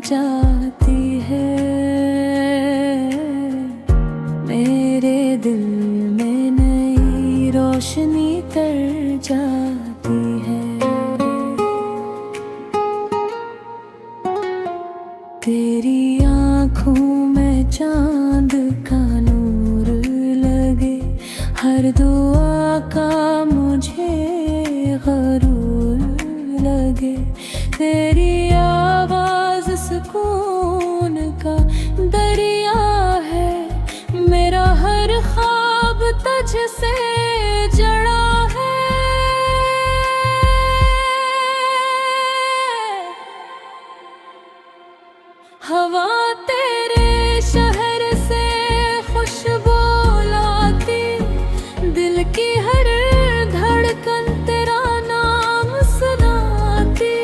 जाती है। मेरे दिल में नई रोशनी तर जाती है। तेरी आँखों में चांद का नूर लगे, हर दुआ का मुझे गरूर लगे। तेरी आवाज़ सुकून का दरिया है, मेरा हर ख्वाब तुझसे जड़ा है। हवा तेरे शहर से खुशबू लाती, दिल की हर धड़कन तेरा नाम सुनाती।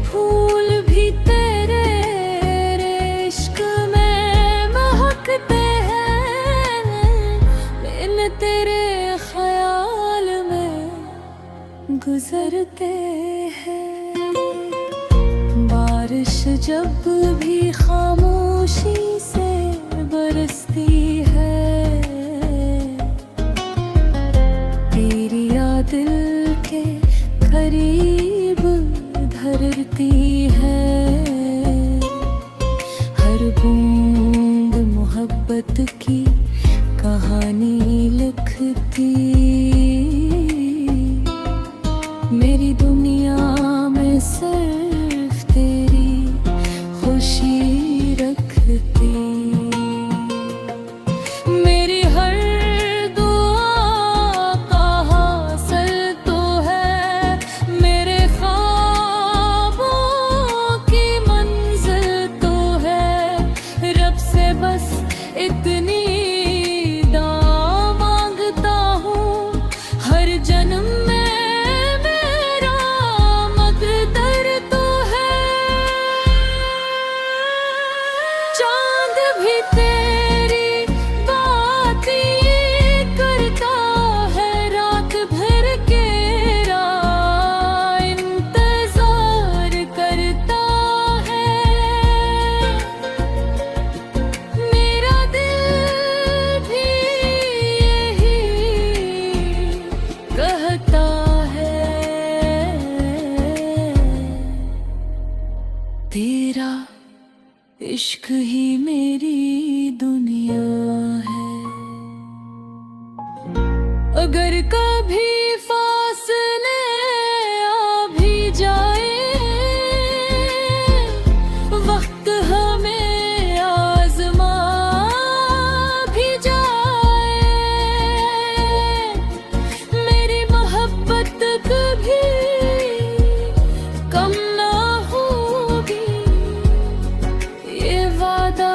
फूल भी तेरे इश्क में महकते हैं, बिन तेरे ख्याल में गुजरते हैं। बारिश जब भी खामोशी से बरसती है, तेरी याद दिल के करीब धरती है। हर बूंद मोहब्बत की कहानी लिखती, मेरी दुनिया में सिर्फ तेरी खुशी रखती। मेरी हर दुआ का हासिल तो है, मेरे ख्वाबों की मंजिल तो है। रब से बस इतनी दुआ मांगता हूँ, हर जन्म में तेरा इश्क ही मेरी दुनिया है। अगर कभी फासले आ भी जाए, वक्त हमें आजमा भी जाए, मेरी मोहब्बत कभी कम ना होगी। ये वादा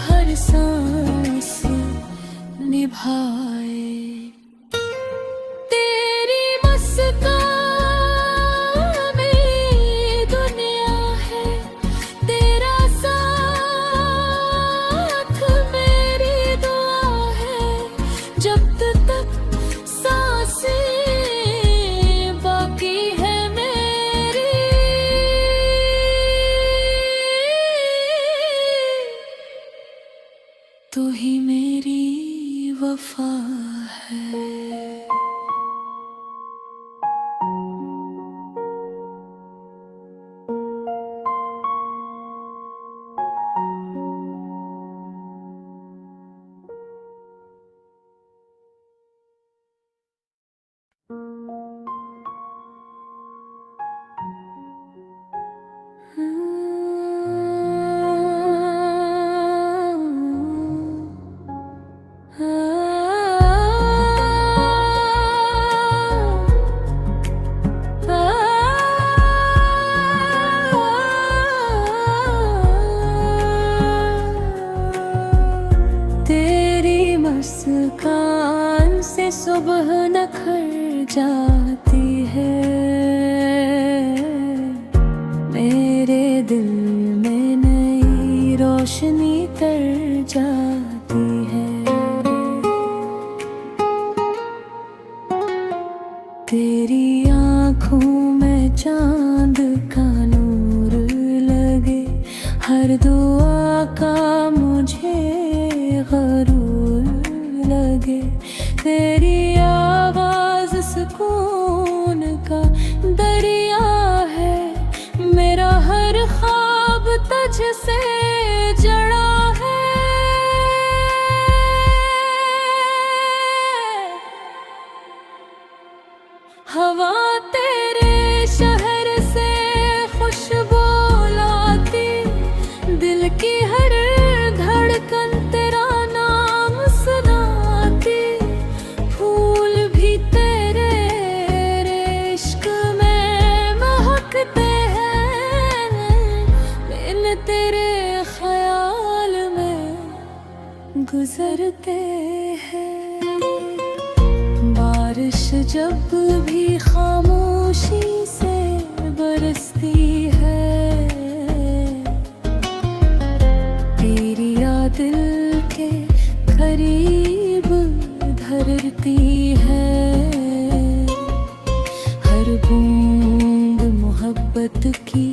हर सांस निभाए। तेरी मुस्कान मेरी दुनिया है, तेरा साथ मेरी दुआ है। जब तक सांसें बाकी है मेरी, तू ही मेरी वफा है। मुस्कान से सुबह निखर जाती है, मेरे दिल में नई रोशनी तर जाती है। तेरी आँखों में चांद का नूर लगे, हर दुआ का मुझे गरूर लगे। तेरी आवाज़ सुकून का दरिया है, मेरा हर ख्वाब तुझसे जड़ा है। हवा तेरे शहर से खुशबू लाती, दिल की हर धड़कन तेरा नाम सुनाती। फूल भी तेरे इश्क में महकते हैं, बिन तेरे ख्याल में गुजरते हैं। बारिश जब भी खामोशी से बरसती है, तेरी याद दिल के करीब धरती है। हर बूंद मोहब्बत की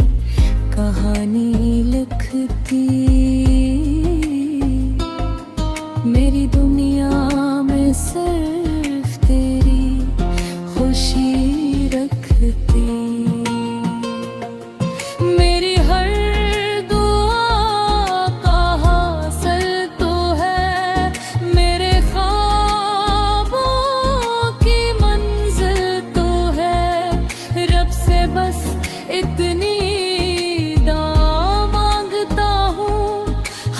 कहानी लिखती, मेरी दुनिया में सिर्फ तेरी खुशी रखती। मेरी हर दुआ का हासिल तो है, मेरे ख्वाबों की मंजिल तो है। रब से बस इतनी दुआ मांगता हूँ,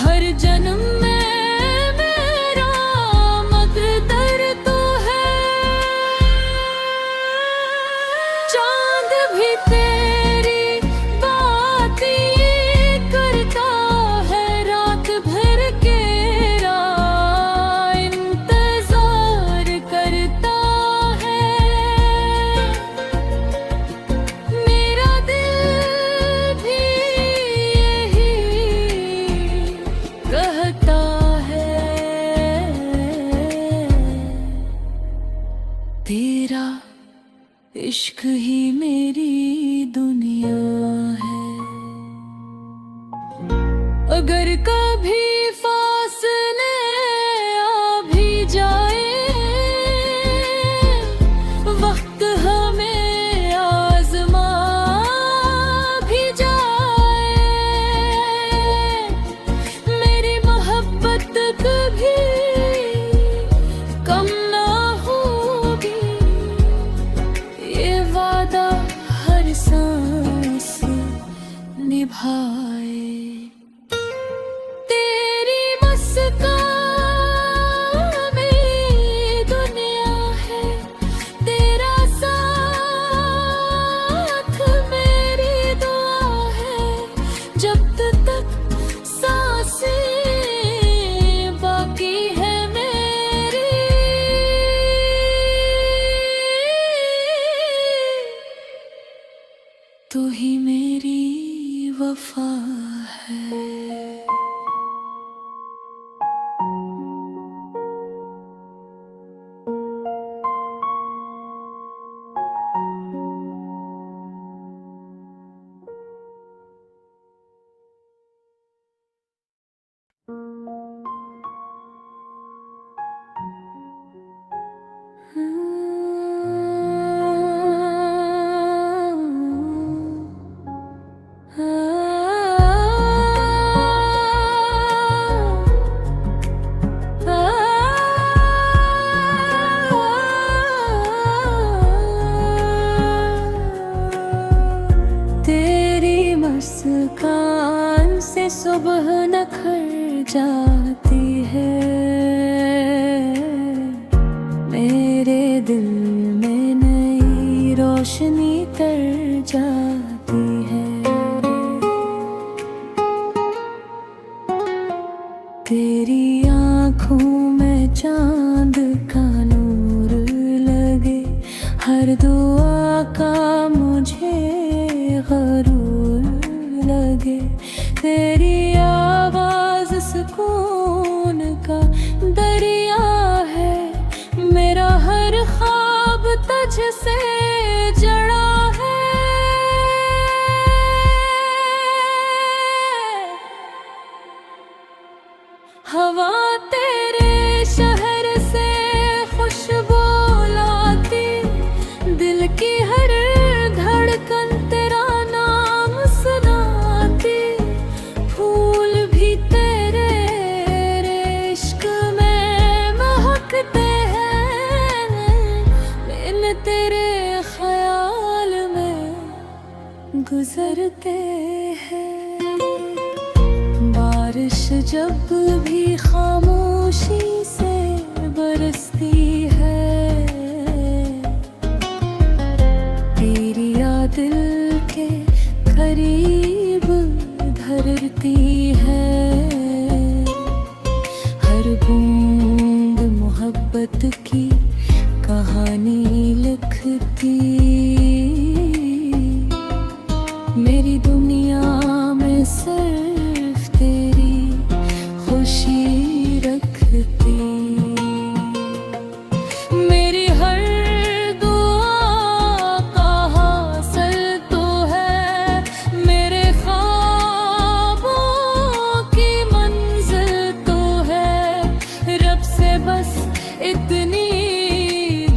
हर जन्म में तेरा इश्क ही मेरी दुनिया है। अगर कभी फासले आ भी जाए, वक्त हमें आजमा भी जाए, मेरी मोहब्बत कभी कम ना होगी। ये वादा हर सांस निभाए। तेरी मुस्कान में दुनिया है, तेरा साथ मेरी दुआ है। जब तक सांसें बाकी है मेरी, तू ही मेरी वफा है। तेरी मुस्कान से सुबह निखर जाती है, मेरे दिल में नई रोशनी तर जाती है। तेरी आँखों में चांद का नूर लगे, हर दुआ का मुझे गरूर लगे। तेरी आवाज़ सुकून का दरिया है, मेरा हर ख्वाब तुझसे जड़ा है। हवा तेरे शहर से खुशबू लाती, दिल की हर धड़कन तेरा नाम सुनाती। फूल भी तेरे इश्क में महकते हैं, बिन तेरे ख्याल में गुजरते हैं। बारिश जब भी खामोशी से बरसती है, तेरी याद दिल के करीब धरती है। हर बूंद मोहब्बत की कहानी लिखती, मेरी दुनिया में सिर्फ तेरी खुशी रखती। मेरी हर दुआ का हासिल तो है, मेरे ख्वाबों की मंजिल तो है। रब से बस इतनी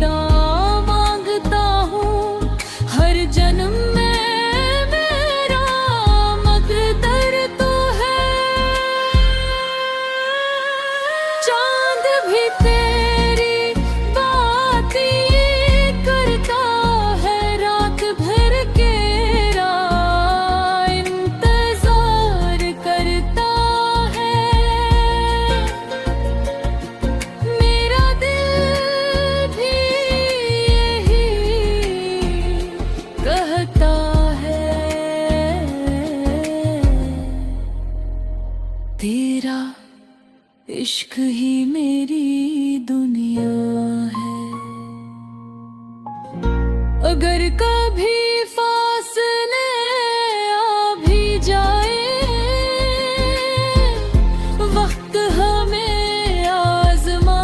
दुआ मांगता हूँ, हर जन्म में तेरा इश्क ही मेरी दुनिया है। अगर कभी फासले आ भी जाए, वक्त हमें आजमा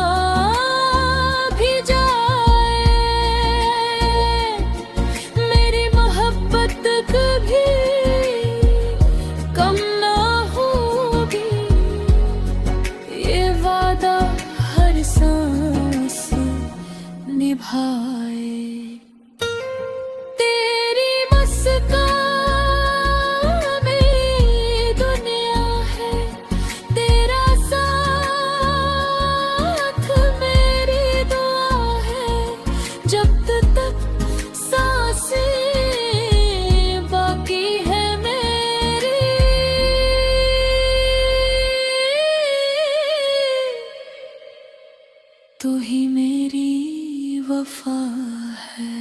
भी जाए, मेरी मोहब्बत कभी कम ना होगी। ये वादा हर सांस निभाए। तेरी मुस्कान मेरी दुनिया है, तेरा साथ मेरी दुआ है। जब तक सांसें बाकी है मेरी, तू ही मेरी वफा है।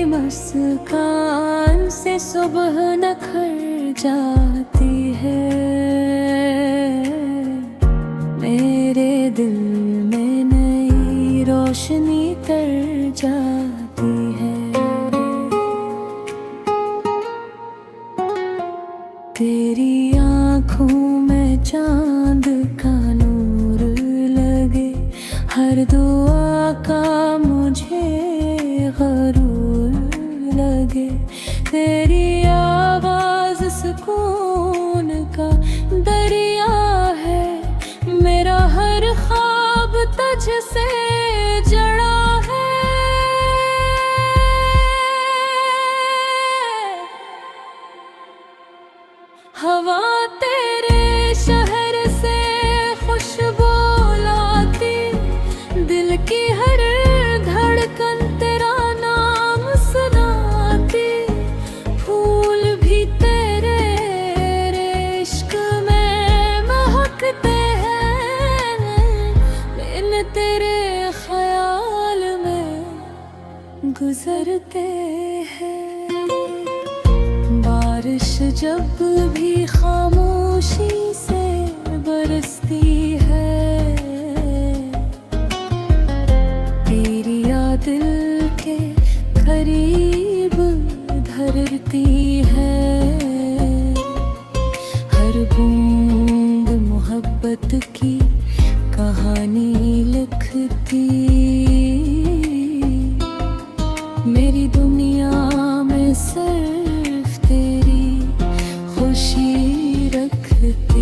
मुस्कान से सुबह निखर जाती है, मेरे दिल में नई रोशनी तर जाती है। तेरी आँखों में चांद का नूर लगे, हर दुआ का मुझे गरूर लगे। तेरी आवाज़ सुकून का दरिया है, मेरा हर ख्वाब तुझ से जड़ा है। हवा तेरे शहर से खुशबू लाती, दिल की हर धड़कन तेरा नाम सुनाती। फूल भी तेरे इश्क में महकते हैं, बिन तेरे गुजरते हैं। बारिश जब भी खामोशी से बरसती है, तेरी याद दिल के करीब धरती है। हर बूंद मोहब्बत की कहानी लिखती, मेरी दुनिया में सिर्फ तेरी खुशी रखती।